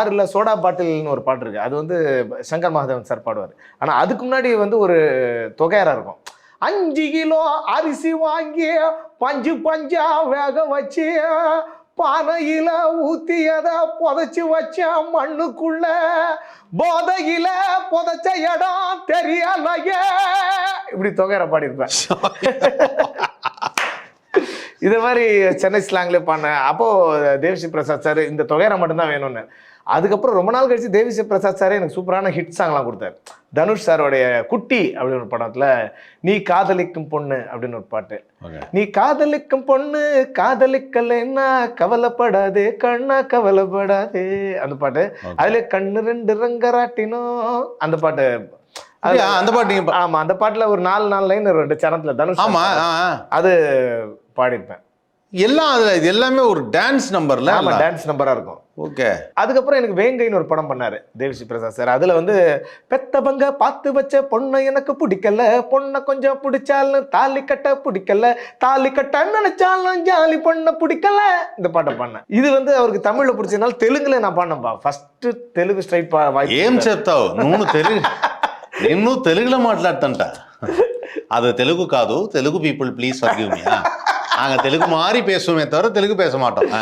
பாரில் சோடா பாட்டில்னு ஒரு பாட்டு இருக்கு. அது வந்து சங்கர் மகாதேவன் சார் பாடுவார். ஆனால் அதுக்கு முன்னாடி வந்து ஒரு தொகையரா இருக்கும். 5 கிலோ அரிசி வாங்கி பஞ்சு பஞ்சா வேக வச்சு பானையில ஊத்தியத புதைச்சு வச்ச மண்ணுக்குள்ள போதையில புதைச்ச இடம் தெரியலையே. இப்படி தொகையரா பாடியிருப்பேன். இது மாதிரி சென்னை ஸ்லாங்ல பாடினேன். அப்போ தேவிஸ்ரீ பிரசாத் சார் இந்த தொகையரா மட்டும்தான் வேணும்னு. அதுக்கப்புறம் ரொம்ப நாள் கழிச்சு தேவிஸ்ரீ பிரசாத் சாரே எனக்கு சூப்பரான ஹிட் சாங்லாம் கொடுத்தாரு. தனுஷ் சாரோடைய குட்டி அப்படின்னு ஒரு படத்துல நீ காதலிக்கும் பொண்ணு அப்படின்னு ஒரு பாட்டு. நீ காதலிக்கும் பொண்ணு காதலிக்கலைன்னா கவலைப்படாதே கண்ணா கவலைப்படாதே அந்த பாட்டு. அதுல கண்ணு 2 ரங்கராட்டினோம் அந்த பாட்டு. அந்த பாட்டு ஆமா, அந்த பாட்டுல ஒரு 4 லைன் 2 சரணத்துல தனுஷ் அது பாடிருப்பேன். எல்லாம் அதுல இது எல்லாமே ஒரு டான்ஸ் நம்பர்ல. ஆமா, டான்ஸ் நம்பரா இருக்கும். ஓகே. அதுக்கப்புறம் எனக்கு வேங்கைன்னு ஒரு படம் பண்ணாரு தேவிஸ்ரீ பிரசாத் சார். அதுல வந்து பெத்தவங்க பார்த்து வச்ச பொண்ணை எனக்கு பிடிக்கல, பொண்ணை கொஞ்சம் பிடிச்சாலும் தாலி கட்ட பிடிக்கல, தாலி கட்ட நினைச்சாலும் ஜாலி பொண்ணை பிடிக்கல இந்த பாட்டை பண்ணேன். இது வந்து அவருக்கு தமிழ்ல பிடிச்சதுனால தெலுங்குல நான் பாடினேன்பா. First Telugu straight voice. ఏం చెప్తావు నువ్వు తెలుగు నిన్ను తెలుగులో మాట్లాడుతుంట அது தெலுங்கு காது Telugu people please forgive me நாங்க தெலுங்கு மாதிரி பேசுவோமே தவிர தெலுங்கு பேச மாட்டோம்.